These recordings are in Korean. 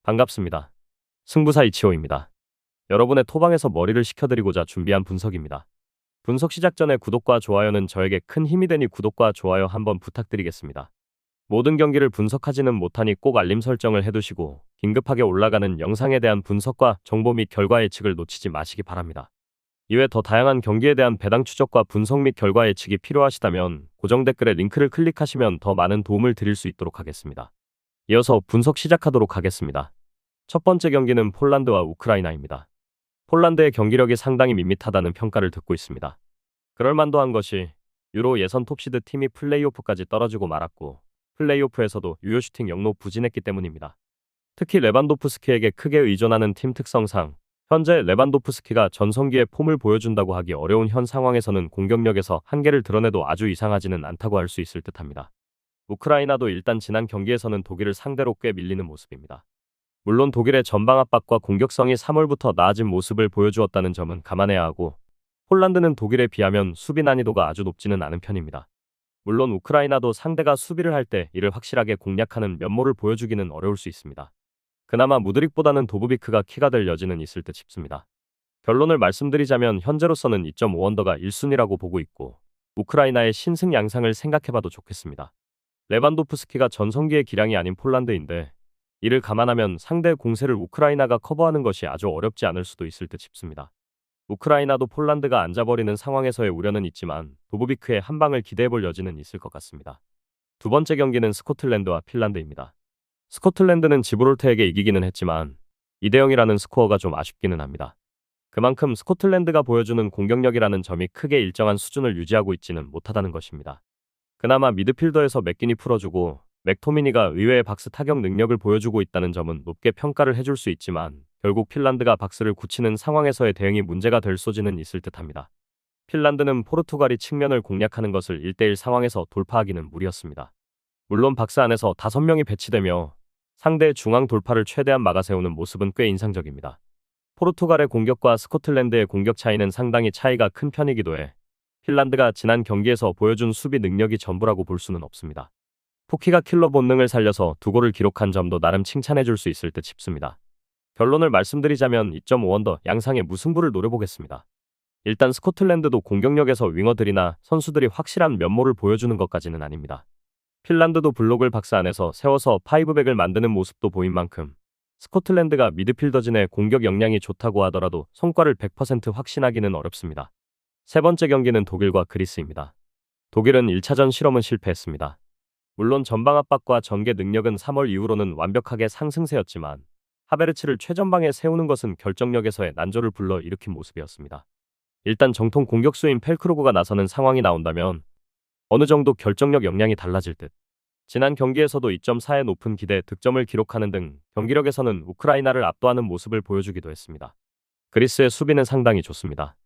반갑습니다. 승부사 이치호입니다. 여러분의 토방에서 머리를 식혀드리고자 준비한 분석입니다. 분석 시작 전에 구독과 좋아요는 저에게 큰 힘이 되니 구독과 좋아요 한번 부탁드리겠습니다. 모든 경기를 분석하지는 못하니 꼭 알림 설정을 해두시고 긴급하게 올라가는 영상에 대한 분석과 정보 및 결과 예측을 놓치지 마시기 바랍니다. 이외 더 다양한 경기에 대한 배당 추적과 분석 및 결과 예측이 필요하시다면 고정 댓글에 링크를 클릭하시면 더 많은 도움을 드릴 수 있도록 하겠습니다. 이어서 분석 시작하도록 하겠습니다. 첫 번째 경기는 폴란드와 우크라이나입니다. 폴란드의 경기력이 상당히 밋밋하다는 평가를 듣고 있습니다. 그럴만도 한 것이 유로 예선 톱시드 팀이 플레이오프까지 떨어지고 말았고 플레이오프에서도 유효 슈팅 영로 부진했기 때문입니다. 특히 레반도프스키에게 크게 의존하는 팀 특성상 현재 레반도프스키가 전성기의 폼을 보여준다고 하기 어려운 현 상황에서는 공격력에서 한계를 드러내도 아주 이상하지는 않다고 할 수 있을 듯합니다. 우크라이나도 일단 지난 경기에서는 독일을 상대로 꽤 밀리는 모습입니다. 물론 독일의 전방 압박과 공격성이 3월부터 나아진 모습을 보여주었다는 점은 감안해야 하고 폴란드는 독일에 비하면 수비 난이도가 아주 높지는 않은 편입니다. 물론 우크라이나도 상대가 수비를 할 때 이를 확실하게 공략하는 면모를 보여주기는 어려울 수 있습니다. 그나마 무드릭보다는 도브비크가 키가 될 여지는 있을 듯 싶습니다. 결론을 말씀드리자면 현재로서는 2.5 언더가 1순위라고 보고 있고 우크라이나의 신승 양상을 생각해봐도 좋겠습니다. 레반도프스키가 전성기의 기량이 아닌 폴란드인데 이를 감안하면 상대 공세를 우크라이나가 커버하는 것이 아주 어렵지 않을 수도 있을 듯 싶습니다. 우크라이나도 폴란드가 앉아버리는 상황에서의 우려는 있지만 도브비크의 한 방을 기대해볼 여지는 있을 것 같습니다. 두 번째 경기는 스코틀랜드와 핀란드입니다. 스코틀랜드는 지브롤터에게 이기기는 했지만 2대0이라는 스코어가 좀 아쉽기는 합니다. 그만큼 스코틀랜드가 보여주는 공격력이라는 점이 크게 일정한 수준을 유지하고 있지는 못하다는 것입니다. 그나마 미드필더에서 맥기니 풀어주고 맥토미니가 의외의 박스 타격 능력을 보여주고 있다는 점은 높게 평가를 해줄 수 있지만 결국 핀란드가 박스를 굳히는 상황에서의 대응이 문제가 될 소지는 있을 듯합니다. 핀란드는 포르투갈이 측면을 공략하는 것을 1대1 상황에서 돌파하기는 무리였습니다. 물론 박스 안에서 5명이 배치되며 상대의 중앙 돌파를 최대한 막아세우는 모습은 꽤 인상적입니다. 포르투갈의 공격과 스코틀랜드의 공격 차이는 상당히 차이가 큰 편이기도 해 핀란드가 지난 경기에서 보여준 수비 능력이 전부라고 볼 수는 없습니다. 포키가 킬러 본능을 살려서 2골을 기록한 점도 나름 칭찬해줄 수 있을 듯 싶습니다. 결론을 말씀드리자면 2.5 언더 양상의 무승부를 노려보겠습니다. 일단 스코틀랜드도 공격력에서 윙어들이나 선수들이 확실한 면모를 보여주는 것까지는 아닙니다. 핀란드도 블록을 박스 안에서 세워서 파이브백을 만드는 모습도 보인 만큼 스코틀랜드가 미드필더진의 공격 역량이 좋다고 하더라도 성과를 100% 확신하기는 어렵습니다. 세 번째 경기는 독일과 그리스입니다. 독일은 1차전 실험은 실패했습니다. 물론 전방 압박과 전개 능력은 3월 이후로는 완벽하게 상승세였지만 하베르츠를 최전방에 세우는 것은 결정력에서의 난조를 불러 일으킨 모습이었습니다. 일단 정통 공격수인 펠크루그가 나서는 상황이 나온다면 어느 정도 결정력 역량이 달라질 듯. 지난 경기에서도 2.4의 높은 기대 득점을 기록하는 등 경기력에서는 우크라이나를 압도하는 모습을 보여주기도 했습니다. 그리스의 수비는 상당히 좋습니다.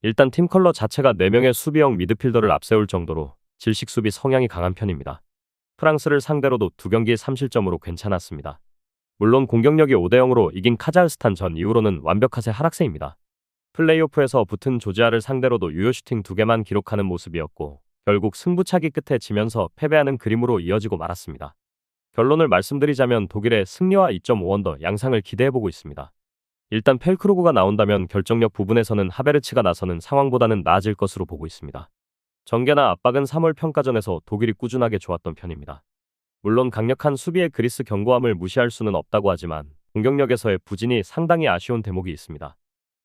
일단 팀 컬러 자체가 4명의 수비형 미드필더를 앞세울 정도로 질식 수비 성향이 강한 편입니다. 프랑스를 상대로도 2경기 3실점으로 괜찮았습니다. 물론 공격력이 5대0으로 이긴 카자흐스탄 전 이후로는 완벽하세 하락세입니다. 플레이오프에서 붙은 조지아를 상대로도 유효 슈팅 2개만 기록하는 모습이었고 결국 승부차기 끝에 지면서 패배하는 그림으로 이어지고 말았습니다. 결론을 말씀드리자면 독일의 승리와 2.5 언더 양상을 기대해보고 있습니다. 일단 펠크루그가 나온다면 결정력 부분에서는 하베르츠가 나서는 상황보다는 나아질 것으로 보고 있습니다. 전개나 압박은 3월 평가전에서 독일이 꾸준하게 좋았던 편입니다. 물론 강력한 수비의 그리스 견고함을 무시할 수는 없다고 하지만 공격력에서의 부진이 상당히 아쉬운 대목이 있습니다.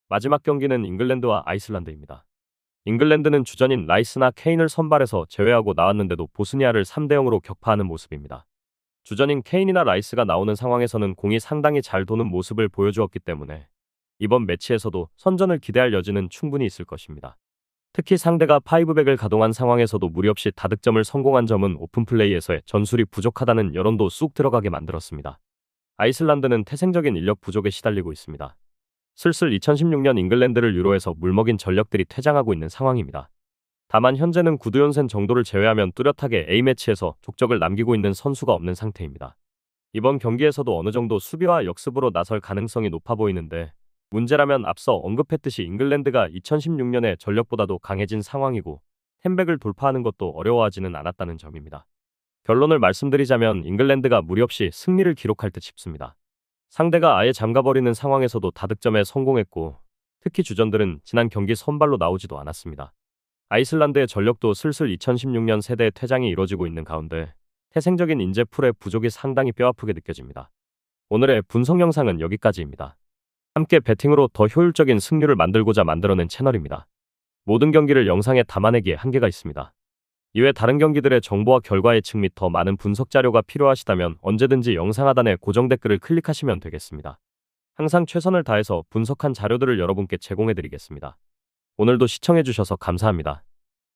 마지막 경기는 잉글랜드와 아이슬란드입니다. 잉글랜드는 주전인 라이스나 케인을 선발해서 제외하고 나왔는데도 보스니아를 3대0으로 격파하는 모습입니다. 주전인 케인이나 라이스가 나오는 상황에서는 공이 상당히 잘 도는 모습을 보여주었기 때문에 이번 매치에서도 선전을 기대할 여지는 충분히 있을 것입니다. 특히 상대가 파이브백을 가동한 상황에서도 무리 없이 다득점을 성공한 점은 오픈플레이에서의 전술이 부족하다는 여론도 쑥 들어가게 만들었습니다. 아이슬란드는 태생적인 인력 부족에 시달리고 있습니다. 슬슬 2016년 잉글랜드를 유로에서 물먹인 전력들이 퇴장하고 있는 상황입니다. 다만 현재는 구두연센 정도를 제외하면 뚜렷하게 A매치에서 족적을 남기고 있는 선수가 없는 상태입니다. 이번 경기에서도 어느 정도 수비와 역습으로 나설 가능성이 높아 보이는데 문제라면 앞서 언급했듯이 잉글랜드가 2016년의 전력보다도 강해진 상황이고 템백을 돌파하는 것도 어려워하지는 않았다는 점입니다. 결론을 말씀드리자면 잉글랜드가 무리 없이 승리를 기록할 듯 싶습니다. 상대가 아예 잠가버리는 상황에서도 다득점에 성공했고, 특히 주전들은 지난 경기 선발로 나오지도 않았습니다. 아이슬란드의 전력도 슬슬 2016년 세대의 퇴장이 이뤄지고 있는 가운데 태생적인 인재풀의 부족이 상당히 뼈아프게 느껴집니다. 오늘의 분석 영상은 여기까지입니다. 함께 배팅으로 더 효율적인 승률을 만들고자 만들어낸 채널입니다. 모든 경기를 영상에 담아내기에 한계가 있습니다. 이외 다른 경기들의 정보와 결과 예측 및 더 많은 분석 자료가 필요하시다면 언제든지 영상 하단의 고정 댓글을 클릭하시면 되겠습니다. 항상 최선을 다해서 분석한 자료들을 여러분께 제공해드리겠습니다. 오늘도 시청해주셔서 감사합니다.